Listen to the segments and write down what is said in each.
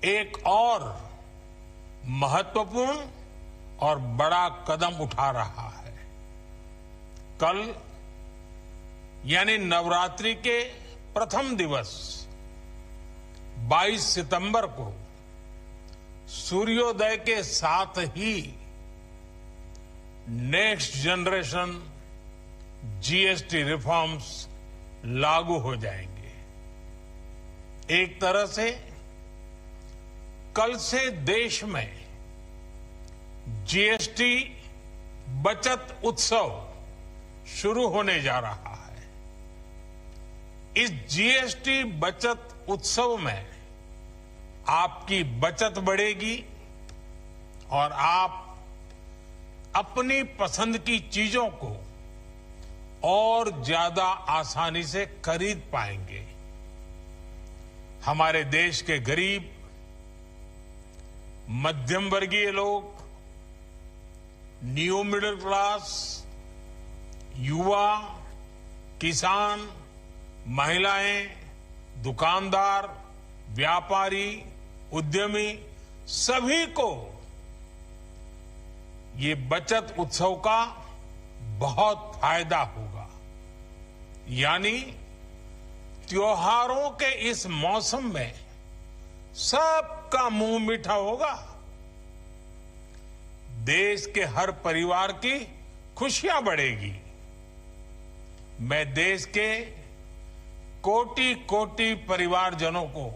एक और महत्वपूर्ण और बड़ा कदम उठा रहा है। कल यानी नवरात्रि के प्रथम दिवस 22 सितंबर को सूर्योदय के साथ ही नेक्स्ट जनरेशन जीएसटी रिफॉर्म्स लागू हो जाएंगे। एक तरह से कल से देश में जीएसटी बचत उत्सव शुरू होने जा रहा है। इस जीएसटी बचत उत्सव में आपकी बचत बढ़ेगी और आप अपनी पसंद की चीजों को और ज्यादा आसानी से खरीद पाएंगे। हमारे देश के गरीब, मध्यम वर्गीय लोग, न्यू मिडिल क्लास, युवा, किसान, महिलाएं, दुकानदार, व्यापारी, उद्यमी, सभी को ये बचत उत्सव का बहुत फायदा होगा। यानी त्योहारों के इस मौसम में सबका मुंह मीठा होगा। देश के हर परिवार की खुशियां बढ़ेगी। मैं देश के कोटि कोटि परिवारजनों को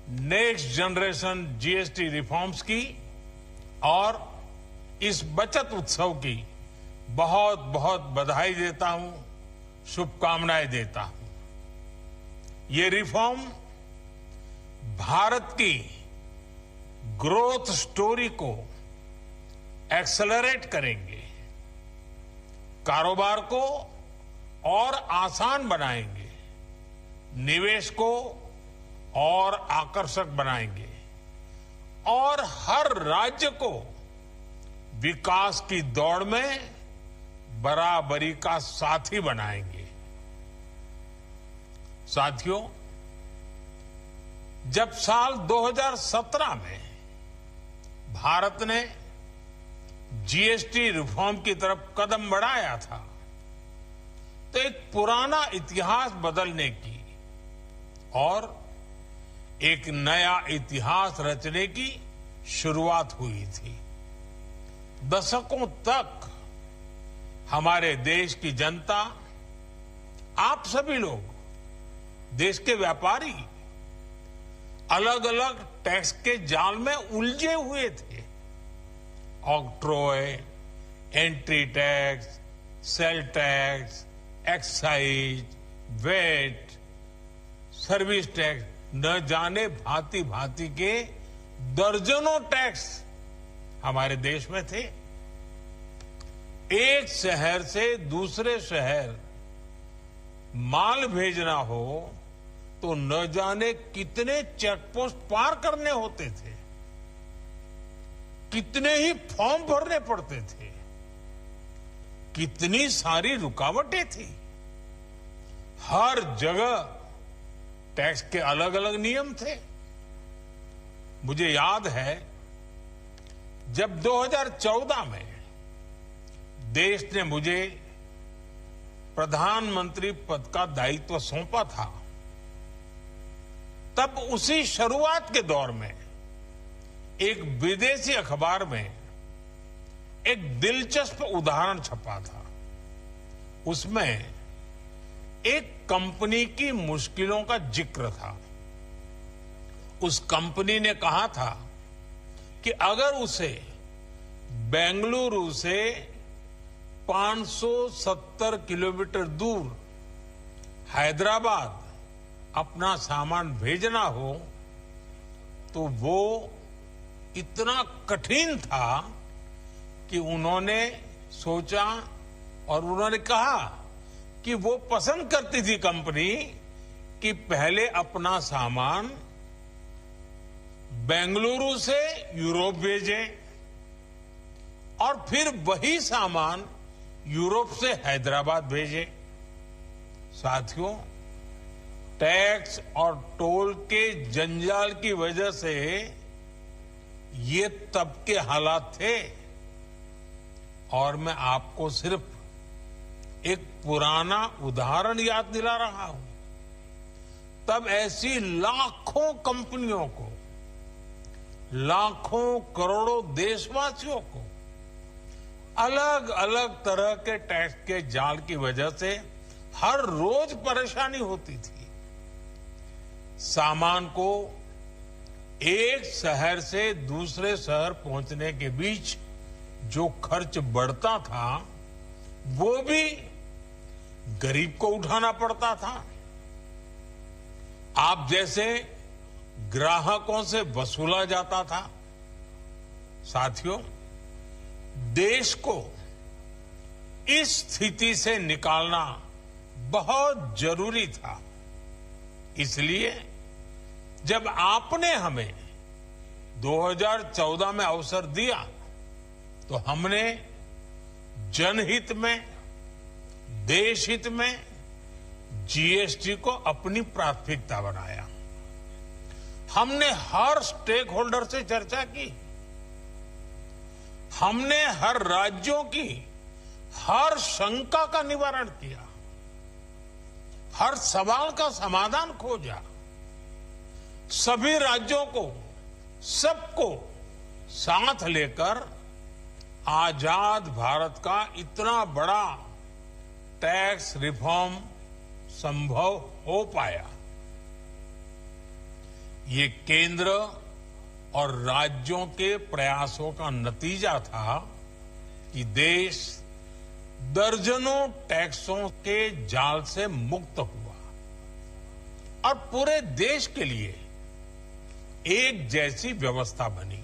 नेक्स्ट जनरेशन जीएसटी रिफॉर्म्स की और इस बचत उत्सव की बहुत बहुत बधाई देता हूं, शुभकामनाएं देता हूं। ये रिफॉर्म भारत की ग्रोथ स्टोरी को एक्सेलरेट करेंगे, कारोबार को और आसान बनाएंगे, निवेश को और आकर्षक बनाएंगे और हर राज्य को विकास की दौड़ में बराबरी का साथी बनाएंगे। साथियों, जब साल 2017 में भारत ने जीएसटी रिफॉर्म की तरफ कदम बढ़ाया था तो एक पुराना इतिहास बदलने की और एक नया इतिहास रचने की शुरुआत हुई थी। दशकों तक हमारे देश की जनता, आप सभी लोग, देश के व्यापारी अलग अलग टैक्स के जाल में उलझे हुए थे। Octroi, entry tax, sale tax, excise, VAT, service tax, न जाने भांति भांति के दर्जनों टैक्स हमारे देश में थे। एक शहर से दूसरे शहर माल भेजना हो तो न जाने कितने चेकपोस्ट पार करने होते थे, कितने ही फॉर्म भरने पड़ते थे, कितनी सारी रुकावटें थी। हर जगह टैक्स के अलग अलग नियम थे। मुझे याद है जब 2014 में देश ने मुझे प्रधानमंत्री पद का दायित्व सौंपा था, तब उसी शुरुआत के दौर में एक विदेशी अखबार में एक दिलचस्प उदाहरण छपा था। उसमें एक कंपनी की मुश्किलों का जिक्र था। उस कंपनी ने कहा था कि अगर उसे बेंगलुरु से 570 किलोमीटर दूर हैदराबाद अपना सामान भेजना हो तो वो इतना कठिन था कि उन्होंने सोचा और उन्होंने कहा कि वो पसंद करती थी कंपनी कि पहले अपना सामान बेंगलुरु से यूरोप भेजे और फिर वही सामान यूरोप से हैदराबाद भेजे। साथियों, टैक्स और टोल के जंजाल की वजह से ये तब के हालात थे और मैं आपको सिर्फ एक पुराना उदाहरण याद दिला रहा हूं। तब ऐसी लाखों कंपनियों को, लाखों करोड़ों देशवासियों को अलग अलग तरह के टैक्स के जाल की वजह से हर रोज परेशानी होती थी। सामान को एक शहर से दूसरे शहर पहुंचने के बीच जो खर्च बढ़ता था वो भी गरीब को उठाना पड़ता था। आप जैसे ग्राहकों से वसूला जाता था। साथियों, देश को इस स्थिति से निकालना बहुत जरूरी था। इसलिए जब आपने हमें 2014 में अवसर दिया तो हमने जनहित में, देशहित में जीएसटी को अपनी प्राथमिकता बनाया। हमने हर स्टेक होल्डर से चर्चा की। हमने हर राज्यों की हर शंका का निवारण किया, हर सवाल का समाधान खोजा। सभी राज्यों को, सबको साथ लेकर आजाद भारत का इतना बड़ा टैक्स रिफॉर्म संभव हो पाया। ये केंद्र और राज्यों के प्रयासों का नतीजा था कि देश दर्जनों टैक्सों के जाल से मुक्त हुआ और पूरे देश के लिए एक जैसी व्यवस्था बनी।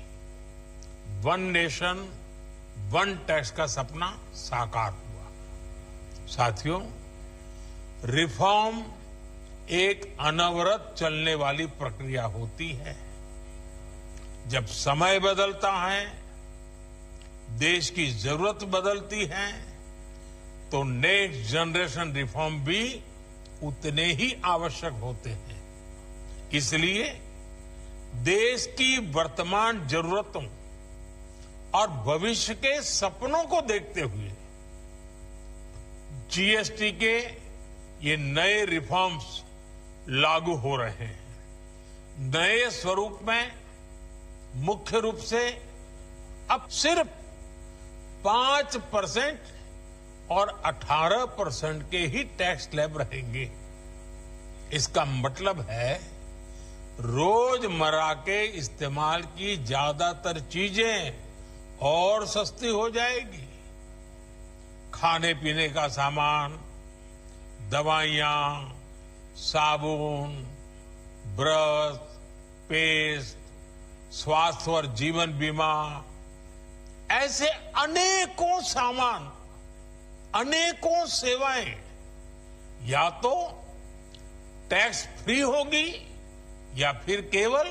वन नेशन वन टैक्स का सपना साकार हुआ। साथियों, रिफॉर्म एक अनवरत चलने वाली प्रक्रिया होती है। जब समय बदलता है, देश की जरूरत बदलती है, तो नेक्स्ट जनरेशन रिफॉर्म भी उतने ही आवश्यक होते हैं। इसलिए देश की वर्तमान जरूरतों और भविष्य के सपनों को देखते हुए जीएसटी के ये नए रिफॉर्म्स लागू हो रहे हैं। नए स्वरूप में मुख्य रूप से अब सिर्फ 5% और 18% के ही टैक्स स्लैब रहेंगे। इसका मतलब है रोजमर्रा के इस्तेमाल की ज्यादातर चीजें और सस्ती हो जाएगी। खाने पीने का सामान, दवाइयां, साबुन, ब्रश, पेस्ट, स्वास्थ्य और जीवन बीमा, ऐसे अनेकों सामान, अनेकों सेवाएं या तो टैक्स फ्री होगी या फिर केवल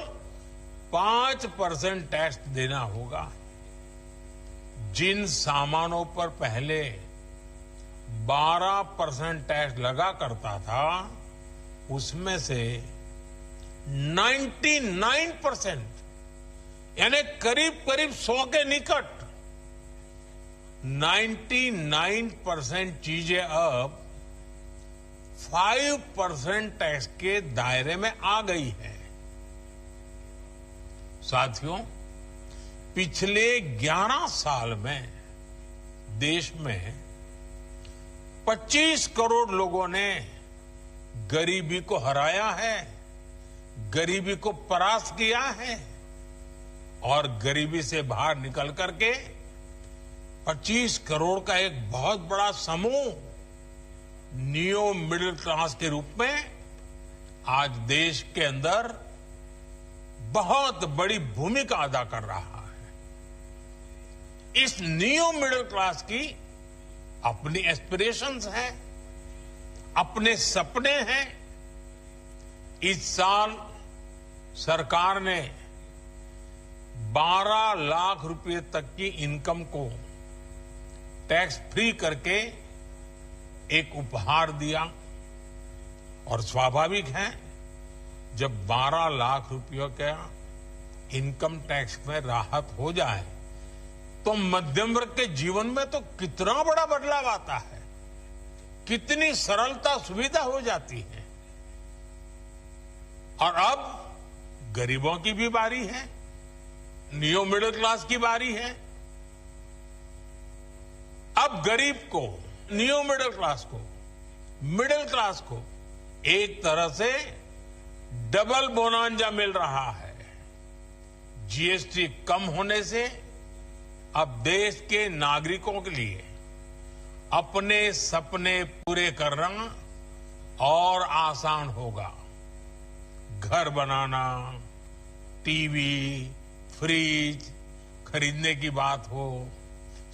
5% टैक्स देना होगा। जिन सामानों पर पहले 12% टैक्स लगा करता था, उसमें से 99% यानी करीब करीब 100 के निकट 99% चीजें अब 5% टैक्स के दायरे में आ गई है। साथियों, पिछले 11 साल में देश में 25 करोड़ लोगों ने गरीबी को हराया है, गरीबी को परास्त किया है और गरीबी से बाहर निकल करके 25 करोड़ का एक बहुत बड़ा समूह नियो मिडिल क्लास के रूप में आज देश के अंदर बहुत बड़ी भूमिका अदा कर रहा है। इस नियो मिडिल क्लास की अपनी एस्पिरेशंस हैं, अपने सपने हैं। इस साल सरकार ने 12 लाख रुपए तक की इनकम को टैक्स फ्री करके एक उपहार दिया। और स्वाभाविक है, जब 12 लाख रुपयों का इनकम टैक्स में राहत हो जाए तो मध्यम वर्ग के जीवन में तो कितना बड़ा बदलाव आता है, कितनी सरलता सुविधा हो जाती है। और अब गरीबों की भी बारी है, नियो मिडिल क्लास की बारी है। अब गरीब को, नियो मिडिल क्लास को एक तरह से डबल बोनांजा मिल रहा है। जीएसटी कम होने से अब देश के नागरिकों के लिए अपने सपने पूरे करना और आसान होगा। घर बनाना, टीवी, फ्रिज खरीदने की बात हो,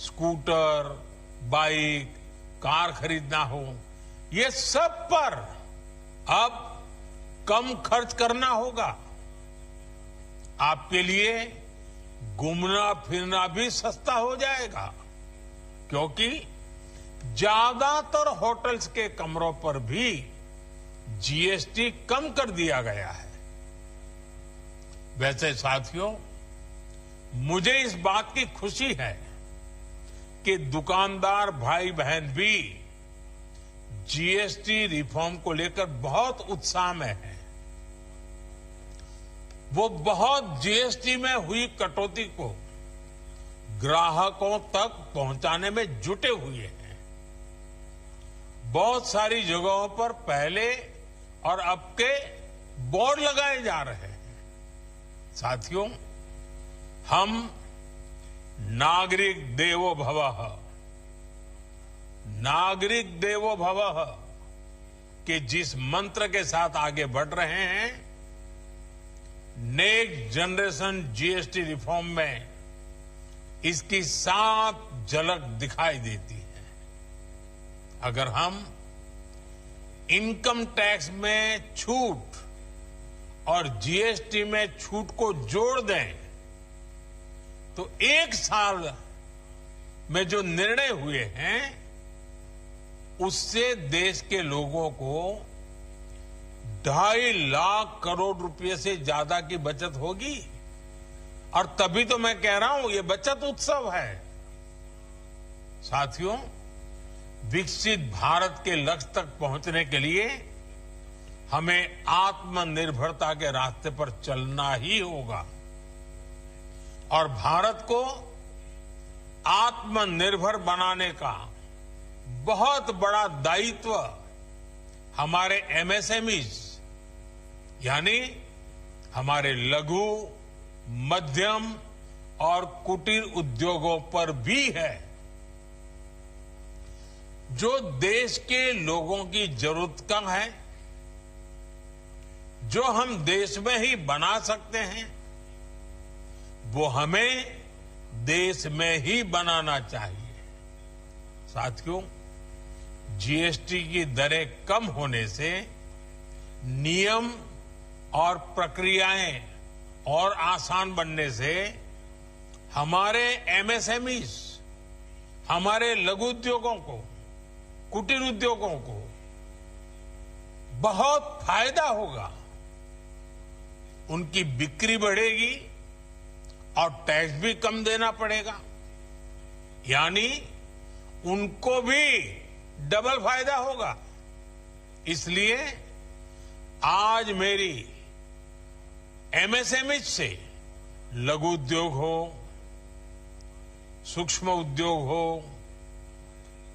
स्कूटर, बाइक, कार खरीदना हो, ये सब पर अब कम खर्च करना होगा। आपके लिए घूमना फिरना भी सस्ता हो जाएगा, क्योंकि ज्यादातर होटल्स के कमरों पर भी जीएसटी कम कर दिया गया है। वैसे साथियों, मुझे इस बात की खुशी है कि दुकानदार भाई बहन भी जीएसटी रिफॉर्म को लेकर बहुत उत्साह में है। वो बहुत जीएसटी में हुई कटौती को ग्राहकों तक पहुंचाने में जुटे हुए हैं। बहुत सारी जगहों पर पहले और अब के बोर्ड लगाए जा रहे हैं। साथियों, हम नागरिक देवो भवः के जिस मंत्र के साथ आगे बढ़ रहे हैं, नेक्स्ट जनरेशन जीएसटी रिफॉर्म में इसकी साफ झलक दिखाई देती है। अगर हम इनकम टैक्स में छूट और जीएसटी में छूट को जोड़ दें तो एक साल में जो निर्णय हुए हैं उससे देश के लोगों को 2.5 लाख करोड़ रुपए से ज्यादा की बचत होगी। और तभी तो मैं कह रहा हूं, ये बचत उत्सव है। साथियों, विकसित भारत के लक्ष्य तक पहुंचने के लिए हमें आत्मनिर्भरता के रास्ते पर चलना ही होगा। और भारत को आत्मनिर्भर बनाने का बहुत बड़ा दायित्व हमारे एमएसएमईज यानी हमारे लघु, मध्यम और कुटीर उद्योगों पर भी है, जो देश के लोगों की जरूरत का है, जो हम देश में ही बना सकते हैं, वो हमें देश में ही बनाना चाहिए। साथियों, जीएसटी की दरें कम होने से नियम और प्रक्रियाएं और आसान बनने से हमारे एमएसएमईज, हमारे लघु उद्योगों को, कुटीर उद्योगों को बहुत फायदा होगा। उनकी बिक्री बढ़ेगी और टैक्स भी कम देना पड़ेगा, यानी उनको भी डबल फायदा होगा। इसलिए आज मेरी एमएसएमई से लघु उद्योग हो, सूक्ष्म उद्योग हो,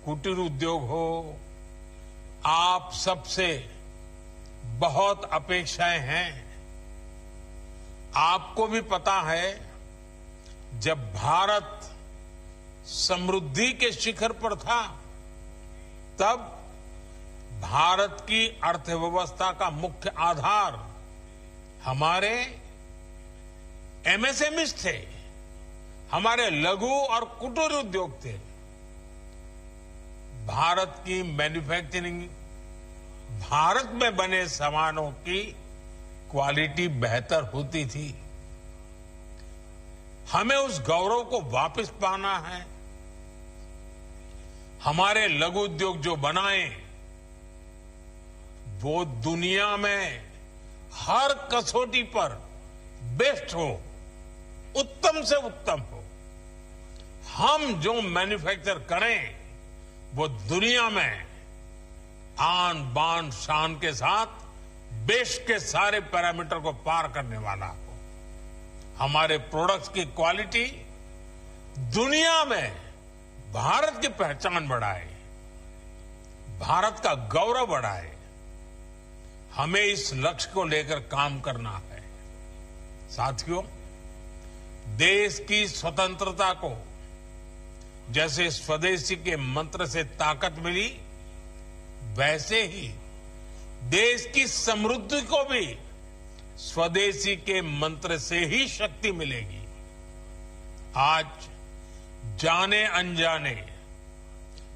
कुटीर उद्योग हो, आप सबसे बहुत अपेक्षाएं हैं। आपको भी पता है, जब भारत समृद्धि के शिखर पर था, तब भारत की अर्थव्यवस्था का मुख्य आधार हमारे एमएसएमईज थे, हमारे लघु और कुटीर उद्योग थे। भारत की मैन्युफैक्चरिंग, भारत में बने सामानों की क्वालिटी बेहतर होती थी। हमें उस गौरव को वापस पाना है। हमारे लघु उद्योग जो बनाए, वो दुनिया में हर कसौटी पर बेस्ट हो, उत्तम से उत्तम हो। हम जो मैन्युफैक्चर करें वो दुनिया में आन बान शान के साथ देश के सारे पैरामीटर को पार करने वाला हो। हमारे प्रोडक्ट्स की क्वालिटी दुनिया में भारत की पहचान बढ़ाए, भारत का गौरव बढ़ाए। हमें इस लक्ष्य को लेकर काम करना है। साथियों, देश की स्वतंत्रता को जैसे स्वदेशी के मंत्र से ताकत मिली, वैसे ही देश की समृद्धि को भी स्वदेशी के मंत्र से ही शक्ति मिलेगी। आज जाने अनजाने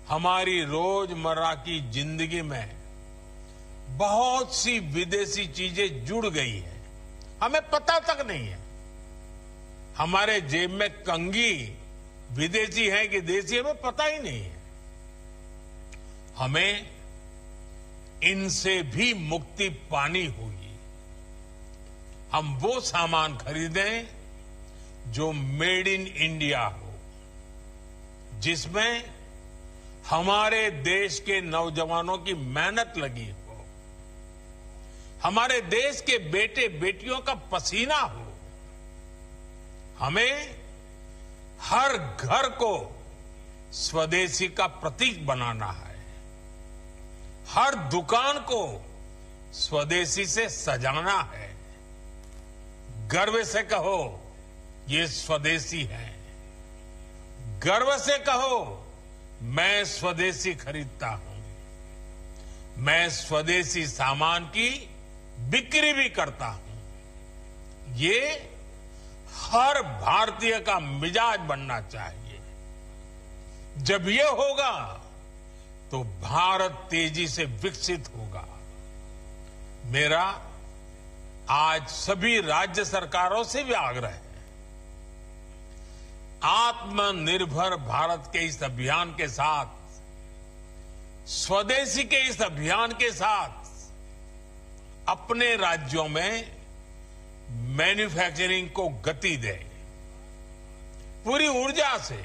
हमारी रोजमर्रा की जिंदगी में बहुत सी विदेशी चीजें जुड़ गई है, हमें पता तक नहीं है। हमारे जेब में कंघी विदेशी है कि देसी, हमें पता ही नहीं है। हमें इनसे भी मुक्ति पानी होगी। हम वो सामान खरीदें जो मेड इन इंडिया हो, जिसमें हमारे देश के नौजवानों की मेहनत लगी हो, हमारे देश के बेटे बेटियों का पसीना हो। हमें हर घर को स्वदेशी का प्रतीक बनाना है, हर दुकान को स्वदेशी से सजाना है। गर्व से कहो ये स्वदेशी है, गर्व से कहो मैं स्वदेशी खरीदता हूं, मैं स्वदेशी सामान की बिक्री भी करता हूं। ये हर भारतीय का मिजाज बनना चाहिए। जब ये होगा तो भारत तेजी से विकसित होगा। मेरा आज सभी राज्य सरकारों से भी आग्रह है, आत्मनिर्भर भारत के इस अभियान के साथ, स्वदेशी के इस अभियान के साथ अपने राज्यों में मैन्युफैक्चरिंग को गति दें। पूरी ऊर्जा से,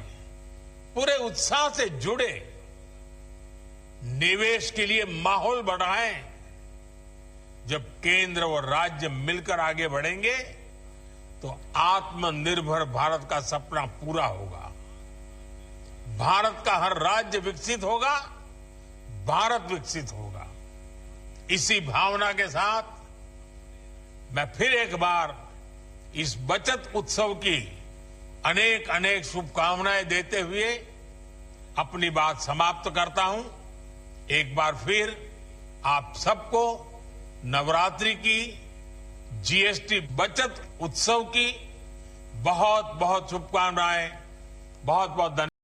पूरे उत्साह से जुड़े, निवेश के लिए माहौल बढ़ाएं। जब केंद्र और राज्य मिलकर आगे बढ़ेंगे तो आत्मनिर्भर भारत का सपना पूरा होगा। भारत का हर राज्य विकसित होगा, भारत विकसित होगा। इसी भावना के साथ मैं फिर एक बार इस बचत उत्सव की अनेक अनेक शुभकामनाएं देते हुए अपनी बात समाप्त करता हूं। एक बार फिर आप सबको नवरात्रि की, जीएसटी बचत उत्सव की बहुत बहुत शुभकामनाएं, बहुत बहुत धन्यवाद।